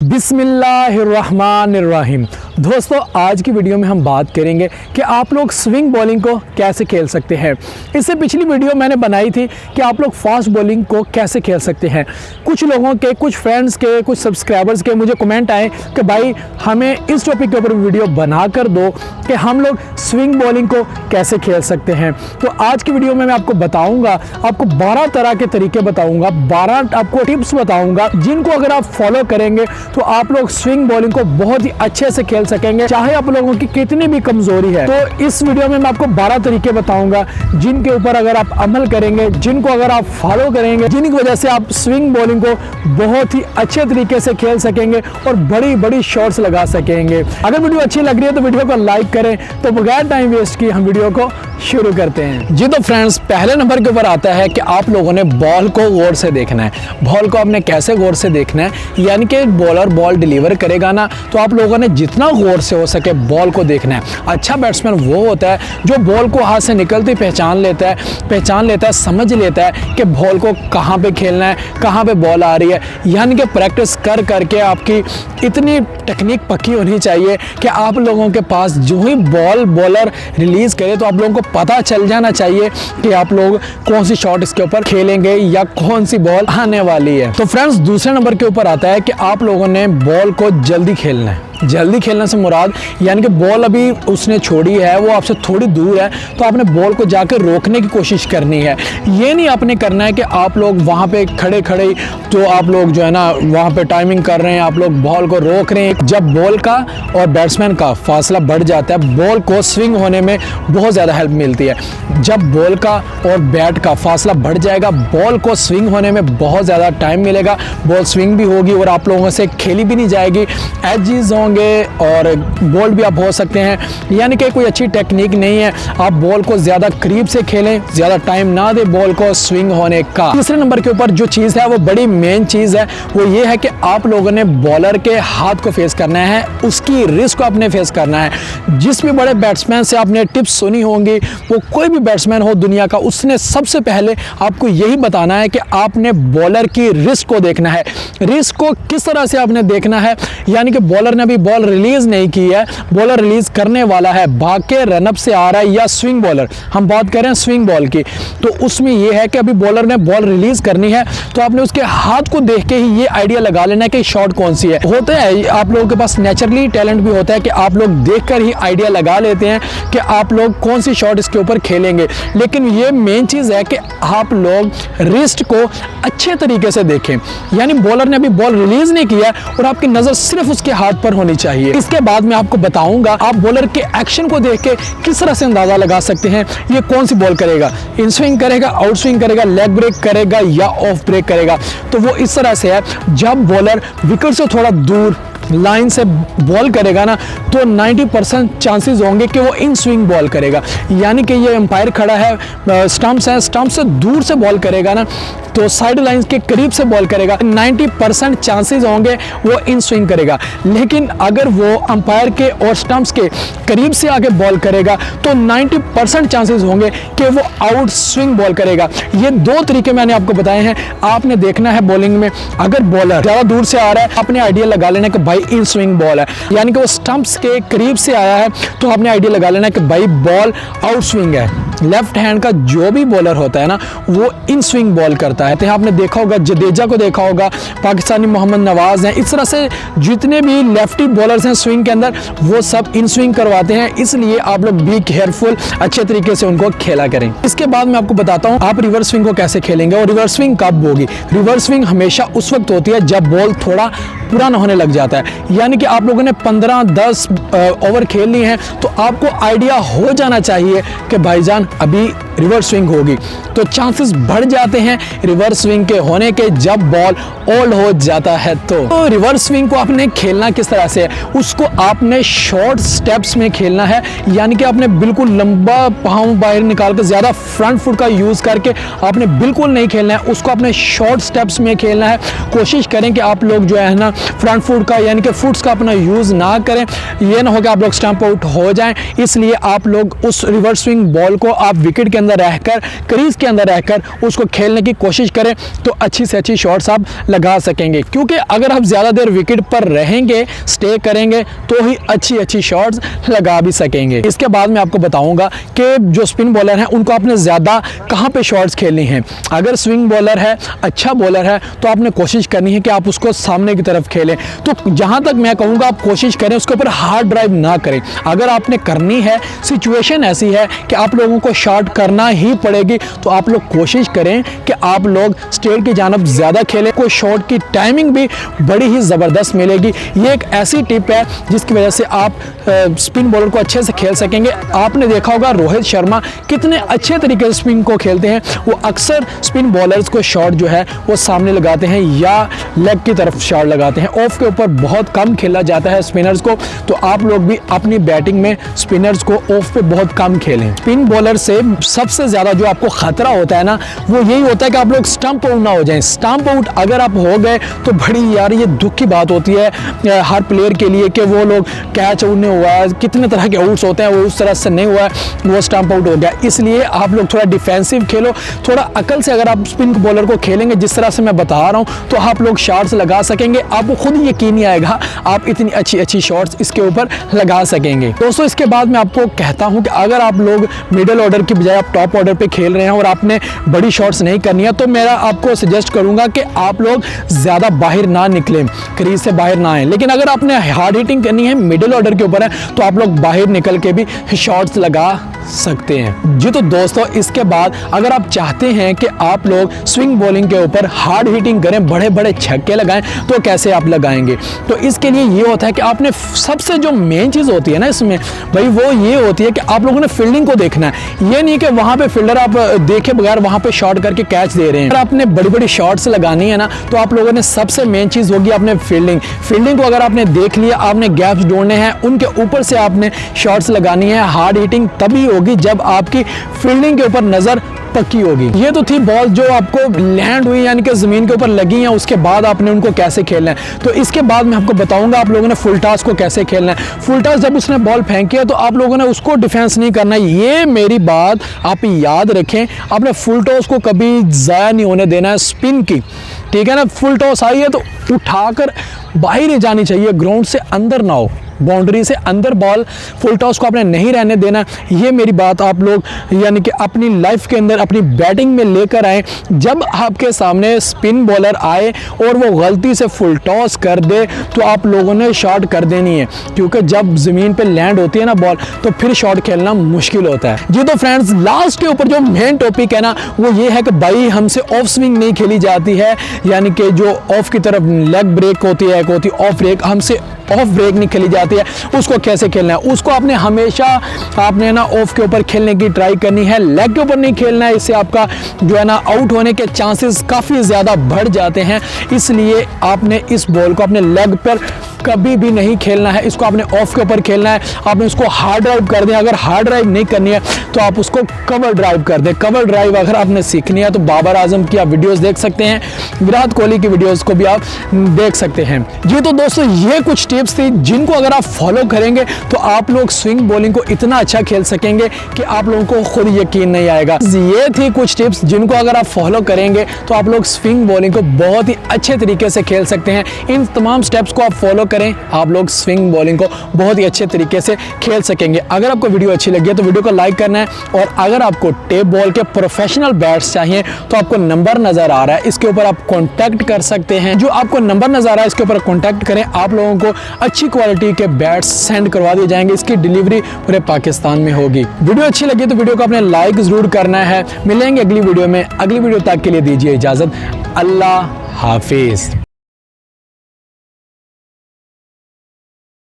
बिस्मिल्लाहिर्रहमानिर्रहीम। दोस्तों, आज की वीडियो में हम बात करेंगे कि आप लोग स्विंग बॉलिंग को कैसे खेल सकते हैं। इससे पिछली वीडियो मैंने बनाई थी कि आप लोग फास्ट बॉलिंग को कैसे खेल सकते हैं। कुछ लोगों के, कुछ फ्रेंड्स के, कुछ सब्सक्राइबर्स के मुझे कमेंट आए कि भाई हमें इस टॉपिक के ऊपर वीडियो बना कर दो कि हम लोग स्विंग बॉलिंग को कैसे खेल सकते हैं। तो आज की वीडियो में मैं आपको बताऊँगा, आपको 12 तरह के तरीके बताऊँगा, 12 आपको टिप्स बताऊँगा जिनको अगर आप फॉलो करेंगे तो आप लोग स्विंग बॉलिंग को बहुत ही अच्छे से खेल सकेंगे, चाहे आप लोगों की कितनी भी कमजोरी है। तो इस वीडियो में मैं आपको 12 तरीके बताऊंगा जिनके ऊपर अगर आप अमल करेंगे, जिनको अगर आप फॉलो करेंगे, जिनकी वजह से आप स्विंग बॉलिंग को बहुत ही अच्छे तरीके से खेल सकेंगे और बड़ी बड़ी शॉट्स लगा सकेंगे। अगर वीडियो अच्छी लग रही है तो वीडियो को लाइक करें। तो बगैर टाइम वेस्ट किए हम वीडियो को शुरू करते हैं। जी तो फ्रेंड्स, पहले नंबर के ऊपर आता है कि आप लोगों ने बॉल को गौर से देखना है। बॉल को आपने कैसे गौर से देखना है, यानी कि बॉलर बॉल डिलीवर करेगा ना, तो आप लोगों ने जितना गौर से हो सके बॉल को देखना है। अच्छा बैट्समैन वो होता है जो बॉल को हाथ से निकलते पहचान लेता है, समझ लेता है कि बॉल को कहाँ पे खेलना है, कहाँ पे बॉल आ रही है। यानी कि प्रैक्टिस कर करके आपकी इतनी टेक्निक पक्की होनी चाहिए कि आप लोगों के पास जो ही बॉलर रिलीज करे तो आप लोगों को पता चल जाना चाहिए कि आप लोग कौन सी शॉट इसके ऊपर खेलेंगे या कौन सी बॉल आने वाली है। तो फ्रेंड्स, दूसरे नंबर के ऊपर आता है कि आप लोगों ने बॉल को जल्दी खेलना है। जल्दी खेलने से मुराद यानी कि बॉल अभी उसने छोड़ी है, वो आपसे थोड़ी दूर है, तो आपने बॉल को जाकर रोकने की कोशिश करनी है। ये नहीं आपने करना है कि आप लोग वहाँ पे खड़े तो आप लोग जो है ना वहाँ पे टाइमिंग कर रहे हैं, आप लोग बॉल को रोक रहे हैं। जब बॉल का और बैट्समैन का फासला बढ़ जाता है, बॉल को स्विंग होने में बहुत ज़्यादा हेल्प मिलती है। जब बॉल का और बैट का फासला बढ़ जाएगा, बॉल को स्विंग होने में बहुत ज़्यादा टाइम मिलेगा, बॉल स्विंग भी होगी और आप लोगों से खेली भी नहीं जाएगी, एजेस और बोल्ड भी आप हो सकते हैं। यानी कि कोई अच्छी टेक्निक नहीं है। आप बॉल को ज्यादा करीब से खेलें, ज्यादा टाइम ना दे बॉल को स्विंग होने का। तीसरे नंबर के ऊपर जो चीज है वो बड़ी मेन चीज है, वो ये है कि आप लोगों ने बॉलर के हाथ को फेस करना है, उसकी रिस्क को आपने फेस करना है। जिस भी बड़े बैट्समैन से आपने टिप्स सुनी होंगी, वो कोई भी बैट्समैन हो दुनिया का, उसने सबसे पहले आपको यही बताना है कि आपने बॉलर की रिस्क को देखना है। रिस्क को किस तरह से आपने देखना है, यानी कि बॉलर ने अभी बॉल रिलीज नहीं की है, बॉलर रिलीज करने वाला है, भाग के रनअप से आ रहा है, या स्विंग बॉलर, हम बात करें स्विंग बॉल की, तो उसमें यह है कि अभी बॉलर ने बॉल रिलीज करनी है, तो आपने उसके हाथ को देख के ही ये आइडिया लगा लेना है कि शॉट कौन सी है। होता है आप लोगों के पास नेचुरली टैलेंट भी होता है कि आप लोग देखकर ही आइडिया लगा लेते हैं कि आप लोग कौन सी शॉट इसके ऊपर खेलेंगे, लेकिन ये मेन चीज है कि आप लोग रिस्ट को अच्छे तरीके से देखें। यानी बॉलर ने अभी बॉल रिलीज नहीं किया और आपकी नजर सिर्फ उसके हाथ पर होनी चाहिए। इसके बाद मैं आपको बताऊंगा आप बॉलर के एक्शन को देख के किस तरह से अंदाजा लगा सकते हैं ये कौन सी बॉल करेगा, इन स्विंग करेगा, आउट स्विंग करेगा, लेग ब्रेक करेगा या ऑफ ब्रेक करेगा। तो वो इस तरह से है, जब बॉलर विकेट से थोड़ा दूर लाइन से बॉल करेगा ना, तो 90% चांसेस होंगे कि वो इन स्विंग बॉल करेगा। यानी कि ये एम्पायर खड़ा है, स्टंप्स है, स्टंप से दूर से बॉल करेगा ना, तो साइड लाइन के करीब से बॉल करेगा, 90% चांसेस होंगे वो इन स्विंग करेगा। लेकिन अगर वो अंपायर के और स्टंप्स के करीब से आके बॉल करेगा तो 90% चांसेस होंगे कि वो आउट स्विंग बॉल करेगा। ये दो तरीके मैंने आपको बताए हैं, आपने देखना है बॉलिंग में। अगर बॉलर ज़्यादा दूर से आ रहा है, आपने आइडिया लगा लेना कि भाई इन स्विंग बॉल है, यानी कि वो स्टंप्स के करीब से आया है, तो आपने आइडिया लगा लेना कि भाई बॉल आउट स्विंग है। लेफ्ट हैंड का जो भी बॉलर होता है ना, वो इन स्विंग बॉल करता है। तो आपने देखा होगा, जडेजा को देखा होगा, पाकिस्तानी मोहम्मद नवाज हैं, इस तरह से जितने भी लेफ्टी बॉलर्स हैं स्विंग के अंदर, वो सब इन स्विंग करवाते हैं। इसलिए आप लोग बी केयरफुल, अच्छे तरीके से उनको खेला करें। इसके बाद मैं आपको बताता हूँ आप रिवर्स स्विंग को कैसे खेलेंगे और रिवर्स स्विंग कब होगी। रिवर्स स्विंग हमेशा उस वक्त होती है जब बॉल थोड़ा पुराना होने लग जाता है। यानी कि आप लोगों ने 15-10 ओवर खेल लिए हैं, तो आपको आइडिया हो जाना चाहिए कि भाईजान अभी रिवर्स स्विंग होगी, तो चांसेस बढ़ जाते हैं रिवर्स स्विंग के होने के जब बॉल ओल्ड हो जाता है। तो रिवर्स स्विंग को आपने खेलना किस तरह से है, उसको आपने शॉर्ट स्टेप्स में खेलना है। यानी कि आपने बिल्कुल लंबा पाँव बाहर निकाल कर ज़्यादा फ्रंट फुट का यूज़ करके आपने बिल्कुल नहीं खेलना है, उसको आपने शॉर्ट स्टेप्स में खेलना है। कोशिश करें कि आप लोग जो है ना फ्रंट फुट का यानी कि फुट्स का अपना यूज़ ना करें, ये ना हो कि आप लोग स्टंप आउट हो जाएं। इसलिए आप लोग उस रिवर्स स्विंग बॉल को आप विकेट के अंदर रहकर, क्रीज के अंदर रहकर उसको खेलने की कोशिश करें तो अच्छी से अच्छी शॉट्स आप लगा सकेंगे। क्योंकि अगर आप ज़्यादा देर विकेट पर रहेंगे, स्टे करेंगे, तो ही अच्छी शॉट्स लगा भी सकेंगे। इसके बाद मैं आपको बताऊंगा कि जो स्पिन बॉलर हैं उनको आपने ज़्यादा कहाँ पे शॉट्स खेलनी है। अगर स्विंग बॉलर है, अच्छा बॉलर है, तो आपने कोशिश करनी है कि आप उसको सामने की तरफ खेलें। तो जहाँ तक मैं कहूँगा आप कोशिश करें उसके ऊपर हार्ड ड्राइव ना करें। अगर आपने करनी है, सिचुएशन ऐसी है कि आप लोगों को शॉट करना ही पड़ेगी, तो आप लोग कोशिश करें कि आप लोग स्ट्रेट की जानब ज़्यादा खेलें। कोई शॉट की टाइमिंग भी बड़ी ही ज़बरदस्त मिलेगी। ये एक ऐसी टिप है जिसकी वजह से आप स्पिन बॉलर को अच्छे से खेल सकेंगे। आपने देखा होगा रोहित शर्मा कितने अच्छे तरीके से स्पिन को खेलते हैं। वो अक्सर स्पिन बॉलर्स को शॉट जो है वो सामने लगाते हैं या लेग की तरफ शॉट लगाते हैं। ऑफ के ऊपर बहुत कम खेला जाता है स्पिनर्स को, तो आप लोग भी अपनी बैटिंग में स्पिनर्स को ऑफ पे बहुत कम खेलें। स्पिन बॉलर से सबसे ज़्यादा जो आपको खतरा होता है ना, वो यही होता है कि आप लोग स्टंप आउट ना हो जाएं। स्टंप आउट अगर आप हो गए तो बड़ी यार ये दुख की बात होती है हर प्लेयर के लिए कि वो लोग कैच आउट नहीं हुआ है। कितने तरह के आउट्स होते हैं, वो उस तरह से नहीं हुआ है, वो स्टंप आउट हो गया। इसलिए आप लोग थोड़ा डिफेंसिव खेलो, थोड़ा अकल से अगर आप स्पिन बॉलर को खेलेंगे जिस तरह से मैं बता रहा हूँ, तो आप लोग शॉट्स लगा सकेंगे। आपको खुद यकीन नहीं आएगा आप इतनी अच्छी शॉट्स इसके ऊपर लगा सकेंगे। दोस्तों इसके बाद मैं आपको कहता हूँ कि अगर आप लोग मिडिल ऑर्डर की बजाय आप टॉप ऑर्डर पे खेल रहे हैं और आपने बड़ी शॉट्स नहीं करनी है, तो मेरा आपको सजेस्ट करूंगा कि आप लोग ज़्यादा बाहर ना निकलें, क्रीज से बाहर ना आए। लेकिन अगर आपने हार्ड हिटिंग करनी है, मिडिल ऑर्डर के ऊपर है, तो आप लोग बाहर निकल के भी शॉट्स लगा सकते हैं जी। तो दोस्तों इसके बाद अगर आप चाहते हैं कि आप लोग स्विंग बॉलिंग के ऊपर हार्ड हिटिंग करें, बड़े बड़े छक्के लगाएं, तो कैसे आप लगाएंगे? तो इसके लिए ये होता है कि आपने सबसे जो मेन चीज़ होती है ना इसमें भाई, वो ये होती है कि आप लोगों ने फील्डिंग को देखना है। ये नहीं कि वहाँ पे फील्डर आप देखे बगैर वहाँ पे शॉट करके कैच दे रहे हैं। अगर आपने बड़ी बड़ी शॉट्स लगानी है ना, तो आप लोगों ने सबसे मेन चीज़ होगी आपने फील्डिंग को अगर आपने देख लिया, आपने गैप्स ढूंढने हैं, उनके ऊपर से आपने शॉट्स लगानी है। हार्ड हिटिंग तभी होगी जब आपकी फील्डिंग के ऊपर नज़र पक्की होगी। ये तो थी बॉल जो आपको लैंड हुई यानी कि ज़मीन के ऊपर लगी हैं, उसके बाद आपने उनको कैसे खेलना है। तो इसके बाद मैं आपको बताऊंगा आप लोगों ने फुल टॉस को कैसे खेलना है। फुल टॉस जब उसने बॉल फेंकी है तो आप लोगों ने उसको डिफेंस नहीं करना है। ये मेरी बात आप याद रखें, आपने फुल टॉस को कभी ज़ाया नहीं होने देना है स्पिन की, ठीक है ना। फुल टॉस आई है तो उठाकर बाहर ही जानी चाहिए, ग्राउंड से अंदर ना हो, बाउंड्री से अंदर बॉल फुल टॉस को आपने नहीं रहने देना। ये मेरी बात आप लोग यानी कि अपनी लाइफ के अंदर अपनी बैटिंग में लेकर आए। जब आपके सामने स्पिन बॉलर आए और वो गलती से फुल टॉस कर दे, तो आप लोगों ने शॉट कर देनी है, क्योंकि जब ज़मीन पे लैंड होती है ना बॉल, तो फिर शॉट खेलना मुश्किल होता है जी। तो फ्रेंड्स लास्ट के ऊपर जो मेन टॉपिक है ना, वो ये है कि भाई हमसे ऑफ स्विंग नहीं खेली जाती है, यानी कि जो ऑफ की तरफ लेग ब्रेक होती है, एक होती ऑफ ब्रेक, हमसे ऑफ ब्रेक नहीं खेली जाती है। उसको कैसे खेलना है? उसको आपने हमेशा आपने ना ऑफ के ऊपर खेलने की ट्राई करनी है, लेग के ऊपर नहीं खेलना है। इससे आपका जो है ना आउट होने के चांसेस काफ़ी ज़्यादा बढ़ जाते हैं। इसलिए आपने इस बॉल को अपने लेग पर कभी भी नहीं खेलना है, इसको आपने ऑफ के ऊपर खेलना है। आपने उसको हार्ड ड्राइव कर दें, अगर हार्ड ड्राइव नहीं करनी है तो आप उसको कवर ड्राइव कर दें। कवर ड्राइव अगर आपने सीखनी है तो बाबर आजम की आप वीडियोस देख सकते हैं, विराट कोहली की वीडियोस को भी आप देख सकते हैं जी। तो दोस्तों ये कुछ टिप्स थी जिनको अगर आप फॉलो करेंगे तो आप लोग स्विंग बॉलिंग को इतना अच्छा खेल सकेंगे कि आप लोगों को खुद यकीन नहीं आएगा। ये थी कुछ टिप्स जिनको अगर आप फॉलो करेंगे तो आप लोग स्विंग बॉलिंग को बहुत ही अच्छे तरीके से खेल सकते हैं। इन तमाम स्टेप्स को आप फॉलो करें, आप लोग स्विंग बॉलिंग को बहुत ही अच्छे तरीके से खेल सकेंगे। अगर आपको वीडियो अच्छी लगी है तो वीडियो को लाइक करना है, और अगर आपको टेप बॉल के प्रोफेशनल बैट्स चाहिए तो आपको नंबर नजर आ रहा है, इसके ऊपर आप कॉन्टैक्ट कर सकते हैं। जो आपको नंबर नजर आ रहा है इसके ऊपर कॉन्टैक्ट करें, आप लोगों को अच्छी क्वालिटी के बैट्स सेंड करवा दिए जाएंगे। इसकी डिलीवरी पूरे पाकिस्तान में होगी। वीडियो अच्छी लगी तो वीडियो को आपने लाइक जरूर करना है। मिलेंगे अगली वीडियो में, अगली वीडियो तक के लिए दीजिए इजाजत। अल्लाह हाफिज।